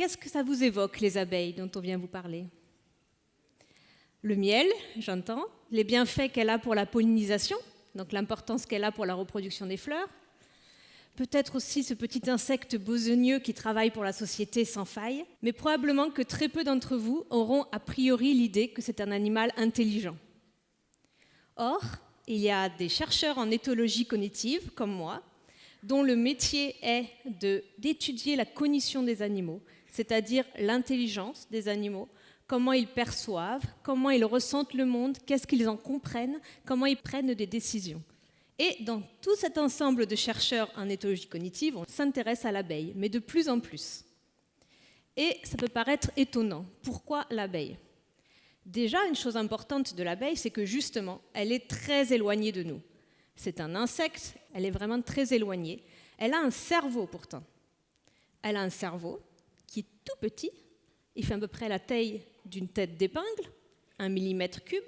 qu'est-ce que ça vous évoque, les abeilles dont on vient vous parler? Le miel, j'entends, les bienfaits qu'elle a pour la pollinisation, donc l'importance qu'elle a pour la reproduction des fleurs. Peut-être aussi ce petit insecte besogneux qui travaille pour la société sans faille, mais probablement que très peu d'entre vous auront a priori l'idée que c'est un animal intelligent. Or, il y a des chercheurs en éthologie cognitive, comme moi, dont le métier est d'étudier la cognition des animaux, c'est-à-dire l'intelligence des animaux, comment ils perçoivent, comment ils ressentent le monde, qu'est-ce qu'ils en comprennent, comment ils prennent des décisions. Et dans tout cet ensemble de chercheurs en éthologie cognitive, on s'intéresse à l'abeille, mais de plus en plus. Et ça peut paraître étonnant. Pourquoi l'abeille ? Déjà, une chose importante de l'abeille, c'est que justement, elle est très éloignée de nous. C'est un insecte, elle est vraiment très éloignée. Elle a un cerveau pourtant. Elle a un cerveau qui est tout petit, il fait à peu près la taille d'une tête d'épingle, 1 millimètre cube,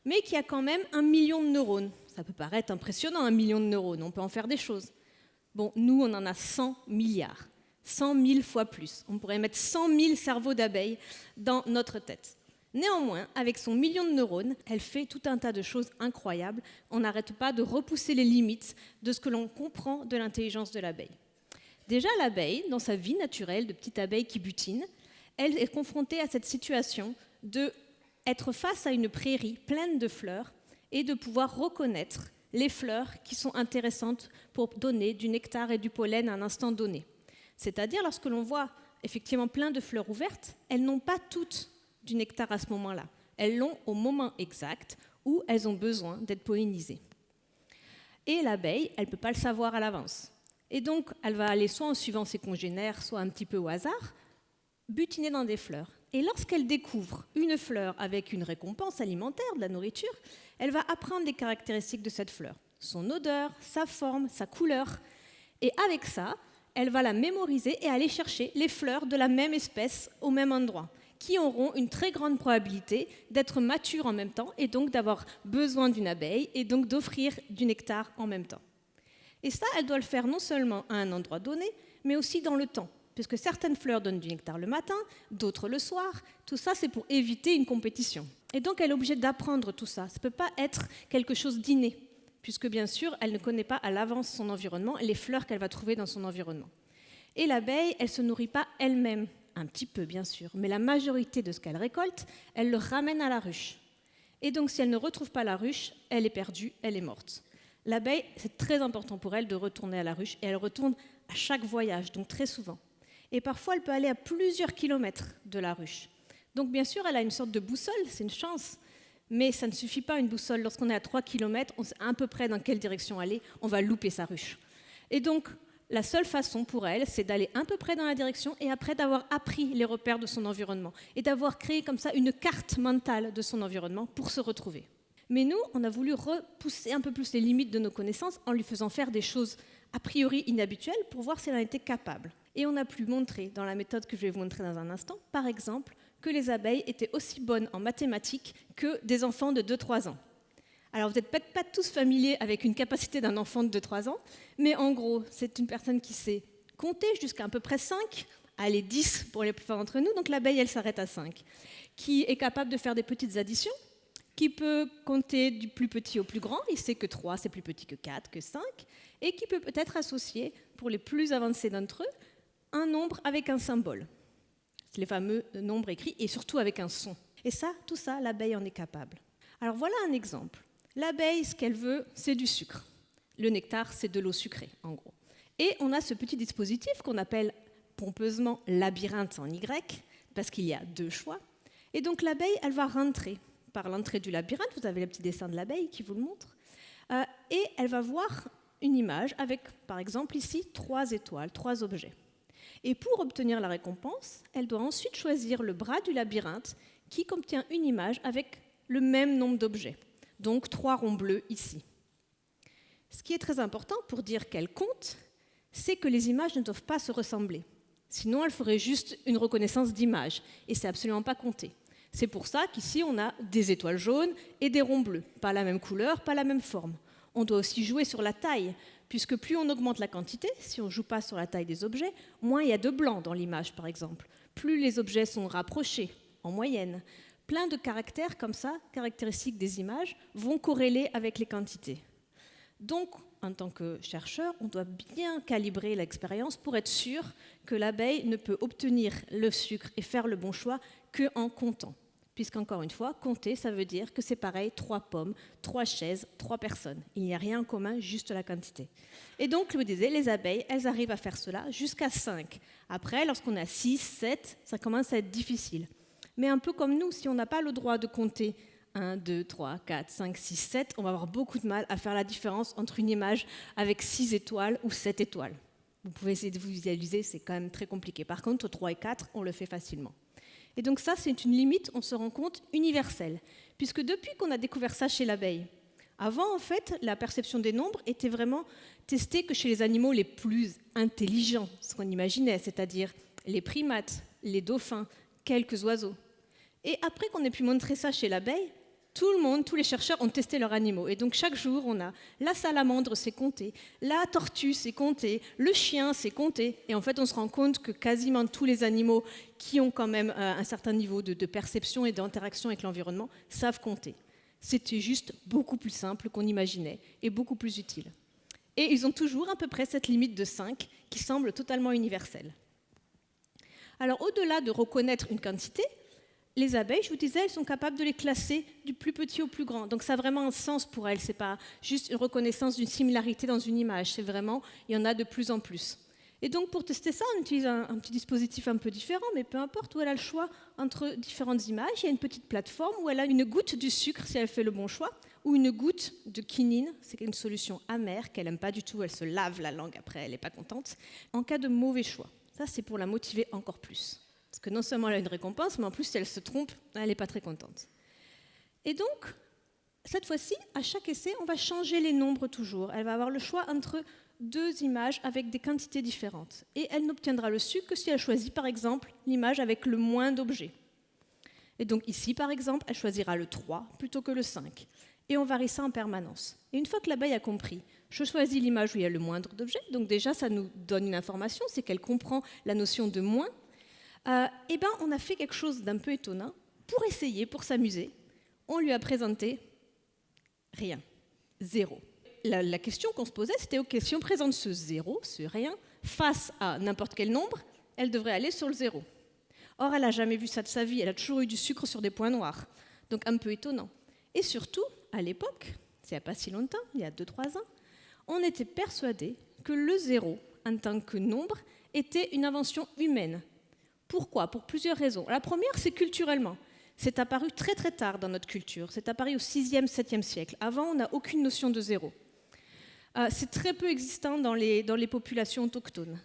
mais qui a quand même 1 million de neurones. Ça peut paraître impressionnant, 1 million de neurones, on peut en faire des choses. Bon, nous, on en a 100 milliards, 100 000 fois plus. On pourrait mettre 100 000 cerveaux d'abeilles dans notre tête. Néanmoins, avec son million de neurones, elle fait tout un tas de choses incroyables. On n'arrête pas de repousser les limites de ce que l'on comprend de l'intelligence de l'abeille. Déjà, l'abeille, dans sa vie naturelle de petite abeille qui butine, elle est confrontée à cette situation d'être face à une prairie pleine de fleurs et de pouvoir reconnaître les fleurs qui sont intéressantes pour donner du nectar et du pollen à un instant donné. C'est-à-dire, lorsque l'on voit effectivement plein de fleurs ouvertes, elles n'ont pas toutes du nectar à ce moment-là. Elles l'ont au moment exact où elles ont besoin d'être pollinisées. Et l'abeille, elle ne peut pas le savoir à l'avance. Et donc, elle va aller soit en suivant ses congénères, soit un petit peu au hasard, butiner dans des fleurs. Et lorsqu'elle découvre une fleur avec une récompense alimentaire, de la nourriture, elle va apprendre les caractéristiques de cette fleur. Son odeur, sa forme, sa couleur. Et avec ça, elle va la mémoriser et aller chercher les fleurs de la même espèce au même endroit, qui auront une très grande probabilité d'être matures en même temps et donc d'avoir besoin d'une abeille et donc d'offrir du nectar en même temps. Et ça, elle doit le faire non seulement à un endroit donné, mais aussi dans le temps, puisque certaines fleurs donnent du nectar le matin, d'autres le soir. Tout ça, c'est pour éviter une compétition. Et donc, elle est obligée d'apprendre tout ça. Ça ne peut pas être quelque chose d'inné, puisque bien sûr, elle ne connaît pas à l'avance son environnement et les fleurs qu'elle va trouver dans son environnement. Et l'abeille, elle ne se nourrit pas elle-même. Un petit peu, bien sûr, mais la majorité de ce qu'elle récolte, elle le ramène à la ruche. Et donc, si elle ne retrouve pas la ruche, elle est perdue, elle est morte. L'abeille, c'est très important pour elle de retourner à la ruche, et elle retourne à chaque voyage, donc très souvent. Et parfois, elle peut aller à plusieurs kilomètres de la ruche. Donc, bien sûr, elle a une sorte de boussole, c'est une chance, mais ça ne suffit pas, une boussole. Lorsqu'on est à 3 kilomètres, on sait à peu près dans quelle direction aller, on va louper sa ruche. Et donc, la seule façon pour elle, c'est d'aller à peu près dans la direction et après d'avoir appris les repères de son environnement et d'avoir créé comme ça une carte mentale de son environnement pour se retrouver. Mais nous, on a voulu repousser un peu plus les limites de nos connaissances en lui faisant faire des choses a priori inhabituelles pour voir si elle en était capable. Et on a pu montrer, dans la méthode que je vais vous montrer dans un instant, par exemple, que les abeilles étaient aussi bonnes en mathématiques que des enfants de 2-3 ans. Alors, vous n'êtes peut-être pas tous familiers avec une capacité d'un enfant de 2-3 ans, mais en gros, c'est une personne qui sait compter jusqu'à peu près 5, allez, 10 pour les plus forts d'entre nous, donc l'abeille, elle s'arrête à 5, qui est capable de faire des petites additions, qui peut compter du plus petit au plus grand, il sait que 3, c'est plus petit que 4, que 5, et qui peut peut-être associer, pour les plus avancés d'entre eux, un nombre avec un symbole. C'est les fameux nombres écrits, et surtout avec un son. Et ça, tout ça, l'abeille en est capable. Alors voilà un exemple. L'abeille, ce qu'elle veut, c'est du sucre. Le nectar, c'est de l'eau sucrée, en gros. Et on a ce petit dispositif qu'on appelle pompeusement labyrinthe en Y, parce qu'il y a 2 choix. Et donc l'abeille, elle va rentrer par l'entrée du labyrinthe. Vous avez le petit dessin de l'abeille qui vous le montre. Et elle va voir une image avec, par exemple, ici, 3 étoiles, 3 objets. Et pour obtenir la récompense, elle doit ensuite choisir le bras du labyrinthe qui contient une image avec le même nombre d'objets. Donc 3 ronds bleus ici. Ce qui est très important pour dire qu'elle compte, c'est que les images ne doivent pas se ressembler. Sinon, elle ferait juste une reconnaissance d'image, et c'est absolument pas compté. C'est pour ça qu'ici, on a des étoiles jaunes et des ronds bleus. Pas la même couleur, pas la même forme. On doit aussi jouer sur la taille, puisque plus on augmente la quantité, si on ne joue pas sur la taille des objets, moins il y a de blanc dans l'image, par exemple. Plus les objets sont rapprochés, en moyenne. Plein de caractères comme ça, caractéristiques des images, vont corréler avec les quantités. Donc, en tant que chercheur, on doit bien calibrer l'expérience pour être sûr que l'abeille ne peut obtenir le sucre et faire le bon choix qu'en comptant. Puisqu'encore une fois, compter, ça veut dire que c'est pareil, 3 pommes, 3 chaises, 3 personnes. Il n'y a rien en commun, juste la quantité. Et donc, je vous disais, les abeilles, elles arrivent à faire cela jusqu'à 5. Après, lorsqu'on a 6, 7, ça commence à être difficile. Mais un peu comme nous, si on n'a pas le droit de compter 1, 2, 3, 4, 5, 6, 7, on va avoir beaucoup de mal à faire la différence entre une image avec 6 étoiles ou 7 étoiles. Vous pouvez essayer de vous visualiser, c'est quand même très compliqué. Par contre, 3 et 4, on le fait facilement. Et donc ça, c'est une limite, on se rend compte, universelle, puisque depuis qu'on a découvert ça chez l'abeille, avant, en fait, la perception des nombres était vraiment testée que chez les animaux les plus intelligents, ce qu'on imaginait, c'est-à-dire les primates, les dauphins, quelques oiseaux. Et après qu'on ait pu montrer ça chez l'abeille, tout le monde, tous les chercheurs ont testé leurs animaux. Et donc chaque jour, on a la salamandre, c'est compté, la tortue, c'est compté, le chien, c'est compté. Et en fait, on se rend compte que quasiment tous les animaux qui ont quand même un certain niveau de perception et d'interaction avec l'environnement savent compter. C'était juste beaucoup plus simple qu'on imaginait et beaucoup plus utile. Et ils ont toujours à peu près cette limite de 5 qui semble totalement universelle. Alors, au-delà de reconnaître une quantité, les abeilles, je vous disais, elles sont capables de les classer du plus petit au plus grand. Donc ça a vraiment un sens pour elles. Ce n'est pas juste une reconnaissance d'une similarité dans une image. C'est vraiment, il y en a de plus en plus. Et donc pour tester ça, on utilise un petit dispositif un peu différent, mais peu importe, où elle a le choix entre différentes images. Il y a une petite plateforme où elle a une goutte du sucre si elle fait le bon choix, ou une goutte de quinine, c'est une solution amère qu'elle n'aime pas du tout, elle se lave la langue après, elle n'est pas contente, en cas de mauvais choix. Ça, c'est pour la motiver encore plus. Parce que non seulement elle a une récompense, mais en plus, si elle se trompe, elle n'est pas très contente. Et donc, cette fois-ci, à chaque essai, on va changer les nombres toujours. Elle va avoir le choix entre 2 images avec des quantités différentes. Et elle n'obtiendra le sucre que si elle choisit, par exemple, l'image avec le moins d'objets. Et donc ici, par exemple, elle choisira le 3 plutôt que le 5. Et on varie ça en permanence. Et une fois que l'abeille a compris, je choisis l'image où il y a le moindre d'objets, donc déjà, ça nous donne une information, c'est qu'elle comprend la notion de moins. On a fait quelque chose d'un peu étonnant. Pour essayer, pour s'amuser, on lui a présenté rien, 0. La question qu'on se posait, c'était ok, si on présente ce 0, ce rien, face à n'importe quel nombre, elle devrait aller sur le 0. Or, elle n'a jamais vu ça de sa vie, elle a toujours eu du sucre sur des points noirs. Donc un peu étonnant. Et surtout, à l'époque, c'est il n'y a pas si longtemps, il y a 2-3 ans, on était persuadé que le 0, en tant que nombre, était une invention humaine. Pourquoi? Pour plusieurs raisons. La première, c'est culturellement. C'est apparu très très tard dans notre culture. C'est apparu au 6e, 7e siècle. Avant, on n'a aucune notion de 0. C'est très peu existant dans les populations autochtones.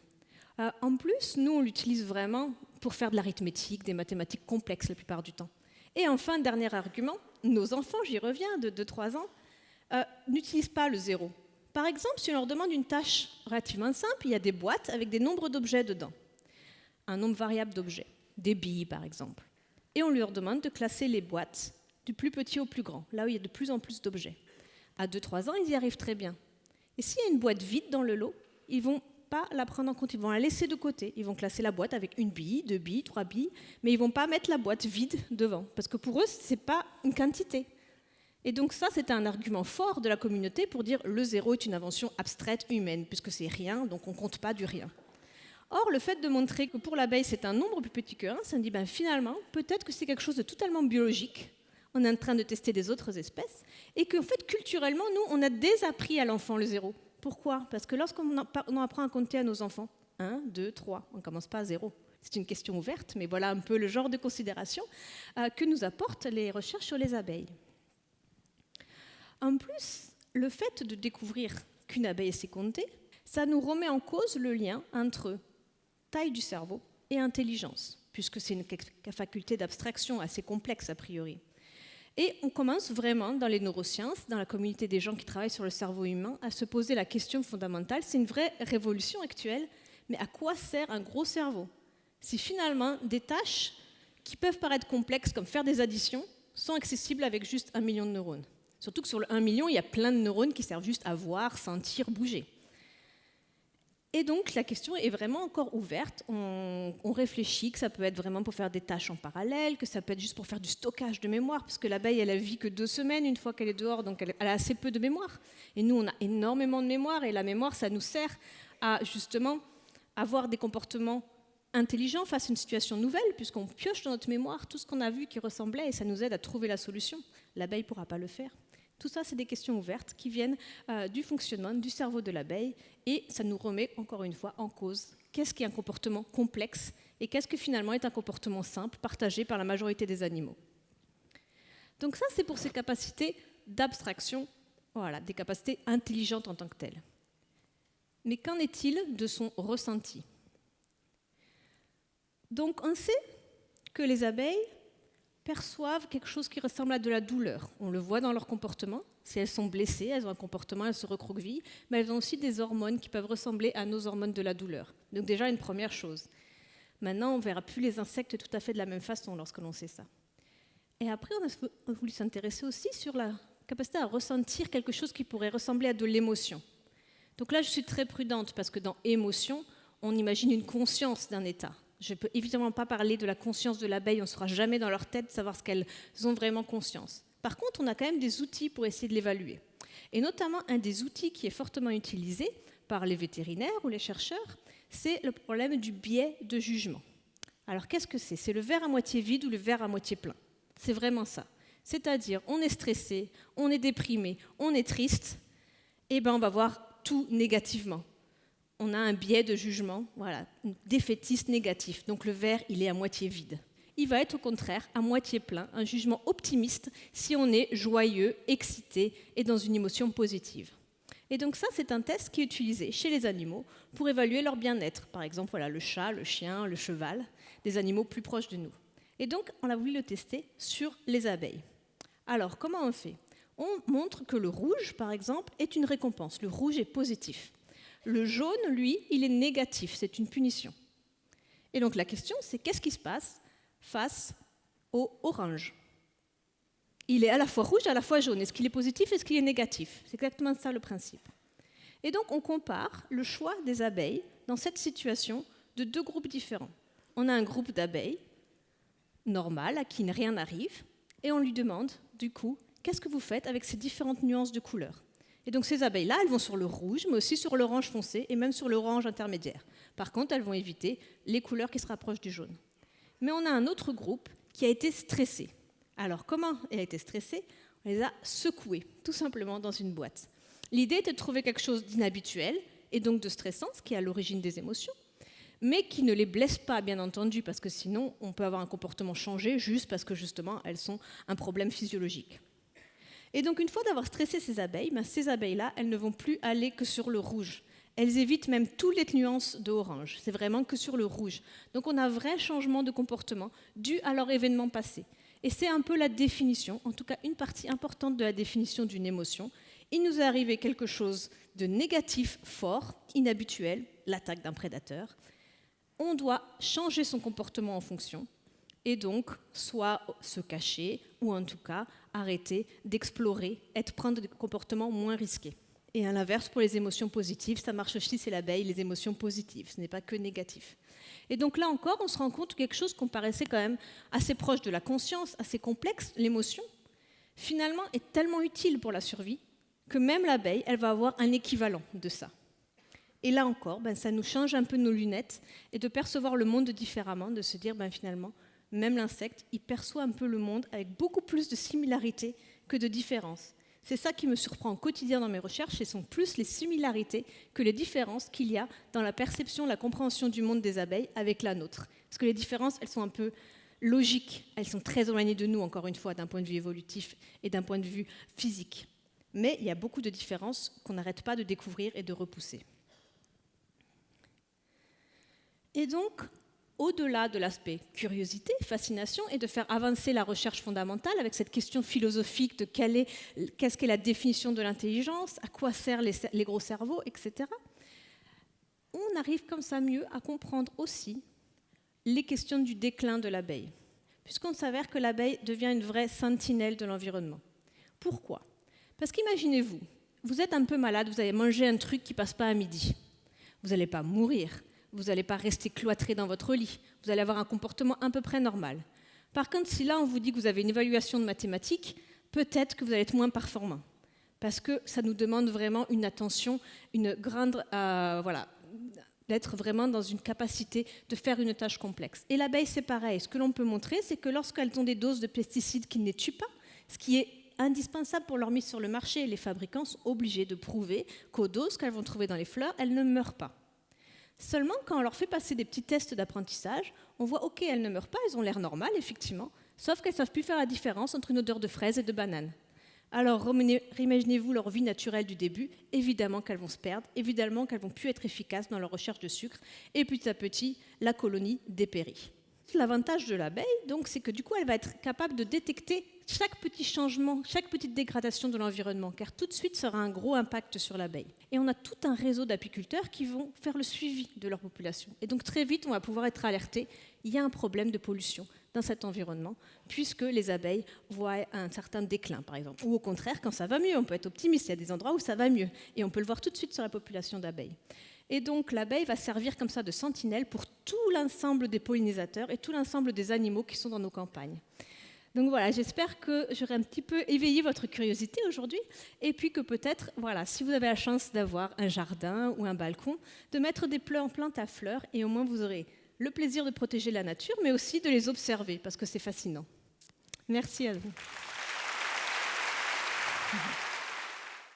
En plus, nous, on l'utilise vraiment pour faire de l'arithmétique, des mathématiques complexes la plupart du temps. Et enfin, dernier argument, nos enfants, j'y reviens, de 2-3 ans, n'utilisent pas le 0. Par exemple, si on leur demande une tâche relativement simple, il y a des boîtes avec des nombres d'objets dedans. Un nombre variable d'objets, des billes par exemple. Et on leur demande de classer les boîtes du plus petit au plus grand, là où il y a de plus en plus d'objets. À 2-3 ans, ils y arrivent très bien. Et s'il y a une boîte vide dans le lot, ils ne vont pas la prendre en compte, ils vont la laisser de côté. Ils vont classer la boîte avec 1 bille, 2 billes, 3 billes, mais ils ne vont pas mettre la boîte vide devant, parce que pour eux, ce n'est pas une quantité. Et donc ça, c'était un argument fort de la communauté pour dire le 0 est une invention abstraite humaine, puisque c'est rien, donc on ne compte pas du rien. Or, le fait de montrer que pour l'abeille, c'est un nombre plus petit que 1, ça me dit finalement, peut-être que c'est quelque chose de totalement biologique. On est en train de tester des autres espèces. Et qu'en fait, culturellement, nous, on a désappris à l'enfant le 0. Pourquoi? Parce que lorsqu'on apprend à compter à nos enfants, 1, 2, 3, on ne commence pas à 0. C'est une question ouverte, mais voilà un peu le genre de considération que nous apportent les recherches sur les abeilles. En plus, le fait de découvrir qu'une abeille sait compter, ça nous remet en cause le lien entre taille du cerveau et intelligence, puisque c'est une faculté d'abstraction assez complexe a priori. Et on commence vraiment dans les neurosciences, dans la communauté des gens qui travaillent sur le cerveau humain, à se poser la question fondamentale. C'est une vraie révolution actuelle, mais à quoi sert un gros cerveau si finalement des tâches qui peuvent paraître complexes, comme faire des additions, sont accessibles avec juste 1 million de neurones? Surtout que sur le 1 million, il y a plein de neurones qui servent juste à voir, sentir, bouger. Et donc la question est vraiment encore ouverte. On réfléchit que ça peut être vraiment pour faire des tâches en parallèle, que ça peut être juste pour faire du stockage de mémoire, parce que l'abeille, elle a vie que 2 semaines une fois qu'elle est dehors, donc elle a assez peu de mémoire. Et nous, on a énormément de mémoire, et la mémoire, ça nous sert à justement avoir des comportements intelligents face à une situation nouvelle, puisqu'on pioche dans notre mémoire tout ce qu'on a vu qui ressemblait, et ça nous aide à trouver la solution. L'abeille ne pourra pas le faire. Tout ça, c'est des questions ouvertes qui viennent du fonctionnement du cerveau de l'abeille, et ça nous remet encore une fois en cause qu'est-ce qui est un comportement complexe et qu'est-ce que finalement est un comportement simple partagé par la majorité des animaux. Donc ça, c'est pour ces capacités d'abstraction, voilà, des capacités intelligentes en tant que telles. Mais qu'en est-il de son ressenti ? Donc on sait que les abeilles perçoivent quelque chose qui ressemble à de la douleur. On le voit dans leur comportement. Si elles sont blessées, elles ont un comportement, elles se recroquevillent, mais elles ont aussi des hormones qui peuvent ressembler à nos hormones de la douleur. Donc déjà une première chose. Maintenant, on ne verra plus les insectes tout à fait de la même façon lorsque l'on sait ça. Et après, on a voulu s'intéresser aussi sur la capacité à ressentir quelque chose qui pourrait ressembler à de l'émotion. Donc là, je suis très prudente parce que dans émotion, on imagine une conscience d'un état. Je ne peux évidemment pas parler de la conscience de l'abeille, on ne saura jamais dans leur tête savoir ce qu'elles ont vraiment conscience. Par contre, on a quand même des outils pour essayer de l'évaluer. Et notamment, un des outils qui est fortement utilisé par les vétérinaires ou les chercheurs, c'est le problème du biais de jugement. Alors, qu'est-ce que c'est ? C'est le verre à moitié vide ou le verre à moitié plein. C'est vraiment ça. C'est-à-dire, on est stressé, on est déprimé, on est triste, et bien on va voir tout négativement. On a un biais de jugement, voilà, défaitiste négatif. Donc le verre, il est à moitié vide. Il va être au contraire à moitié plein, un jugement optimiste si on est joyeux, excité et dans une émotion positive. Et donc ça, c'est un test qui est utilisé chez les animaux pour évaluer leur bien-être. Par exemple, voilà, le chat, le chien, le cheval, des animaux plus proches de nous. Et donc, on a voulu le tester sur les abeilles. Alors, comment on fait ? On montre que le rouge, par exemple, est une récompense. Le rouge est positif. Le jaune, lui, il est négatif, c'est une punition. Et donc la question, c'est qu'est-ce qui se passe face au orange ? Il est à la fois rouge, à la fois jaune. Est-ce qu'il est positif, est-ce qu'il est négatif ? C'est exactement ça le principe. Et donc on compare le choix des abeilles dans cette situation de 2 groupes différents. On a un groupe d'abeilles normal, à qui rien n'arrive, et on lui demande, du coup, qu'est-ce que vous faites avec ces différentes nuances de couleurs ? Et donc ces abeilles-là, elles vont sur le rouge, mais aussi sur l'orange foncé et même sur l'orange intermédiaire. Par contre, elles vont éviter les couleurs qui se rapprochent du jaune. Mais on a un autre groupe qui a été stressé. Alors comment elle a été stressée ? On les a secouées, tout simplement dans une boîte. L'idée était de trouver quelque chose d'inhabituel et donc de stressant, ce qui est à l'origine des émotions, mais qui ne les blesse pas, bien entendu, parce que sinon, on peut avoir un comportement changé juste parce que justement, elles sont un problème physiologique. Et donc, une fois d'avoir stressé ces abeilles-là, elles ne vont plus aller que sur le rouge. Elles évitent même toutes les nuances de orange. C'est vraiment que sur le rouge. Donc, on a un vrai changement de comportement dû à leur événement passé. Et c'est un peu la définition, en tout cas une partie importante de la définition d'une émotion. Il nous est arrivé quelque chose de négatif, fort, inhabituel, l'attaque d'un prédateur. On doit changer son comportement en fonction. Et donc, soit se cacher, ou en tout cas, arrêter d'explorer, prendre des comportements moins risqués. Et à l'inverse, pour les émotions positives, ça marche aussi, c'est l'abeille, les émotions positives, ce n'est pas que négatif. Et donc là encore, on se rend compte que quelque chose qu'on paraissait quand même assez proche de la conscience, assez complexe, l'émotion, finalement est tellement utile pour la survie que même l'abeille, elle va avoir un équivalent de ça. Et là encore, ça nous change un peu nos lunettes et de percevoir le monde différemment, de se dire finalement, même l'insecte, il perçoit un peu le monde avec beaucoup plus de similarités que de différences. C'est ça qui me surprend au quotidien dans mes recherches, ce sont plus les similarités que les différences qu'il y a dans la perception, la compréhension du monde des abeilles avec la nôtre. Parce que les différences, elles sont un peu logiques, elles sont très éloignées de nous, encore une fois, d'un point de vue évolutif et d'un point de vue physique. Mais il y a beaucoup de différences qu'on n'arrête pas de découvrir et de repousser. Et donc, au-delà de l'aspect curiosité, fascination, et de faire avancer la recherche fondamentale avec cette question philosophique de qu'est-ce qu'est la définition de l'intelligence, à quoi servent les gros cerveaux, etc., on arrive comme ça mieux à comprendre aussi les questions du déclin de l'abeille, puisqu'on s'avère que l'abeille devient une vraie sentinelle de l'environnement. Pourquoi ? Parce qu'imaginez-vous, vous êtes un peu malade, vous avez mangé un truc qui ne passe pas à midi. Vous n'allez pas mourir, vous n'allez pas rester cloîtré dans votre lit, vous allez avoir un comportement à peu près normal. Par contre, si là on vous dit que vous avez une évaluation de mathématiques, peut-être que vous allez être moins performant, parce que ça nous demande vraiment une attention, une grande, d'être vraiment dans une capacité de faire une tâche complexe. Et l'abeille, c'est pareil. Ce que l'on peut montrer, c'est que lorsqu'elles ont des doses de pesticides qui ne les tuent pas, ce qui est indispensable pour leur mise sur le marché, les fabricants sont obligés de prouver qu'aux doses qu'elles vont trouver dans les fleurs, elles ne meurent pas. Seulement, quand on leur fait passer des petits tests d'apprentissage, on voit, ok, elles ne meurent pas, elles ont l'air normales, effectivement, sauf qu'elles ne savent plus faire la différence entre une odeur de fraise et de banane. Alors, imaginez-vous leur vie naturelle du début, évidemment qu'elles vont se perdre, évidemment qu'elles vont plus être efficaces dans leur recherche de sucre, et petit à petit, la colonie dépérit. L'avantage de l'abeille, donc, c'est que du coup, elle va être capable de détecter chaque petit changement, chaque petite dégradation de l'environnement, car tout de suite, ça aura un gros impact sur l'abeille. Et on a tout un réseau d'apiculteurs qui vont faire le suivi de leur population. Et donc, très vite, on va pouvoir être alerté, il y a un problème de pollution dans cet environnement, puisque les abeilles voient un certain déclin, par exemple. Ou au contraire, quand ça va mieux, on peut être optimiste, il y a des endroits où ça va mieux, et on peut le voir tout de suite sur la population d'abeilles. Et donc l'abeille va servir comme ça de sentinelle pour tout l'ensemble des pollinisateurs et tout l'ensemble des animaux qui sont dans nos campagnes. Donc voilà, j'espère que j'aurai un petit peu éveillé votre curiosité aujourd'hui, et puis que peut-être, voilà, si vous avez la chance d'avoir un jardin ou un balcon, de mettre des plantes à fleurs, et au moins vous aurez le plaisir de protéger la nature, mais aussi de les observer, parce que c'est fascinant. Merci à vous.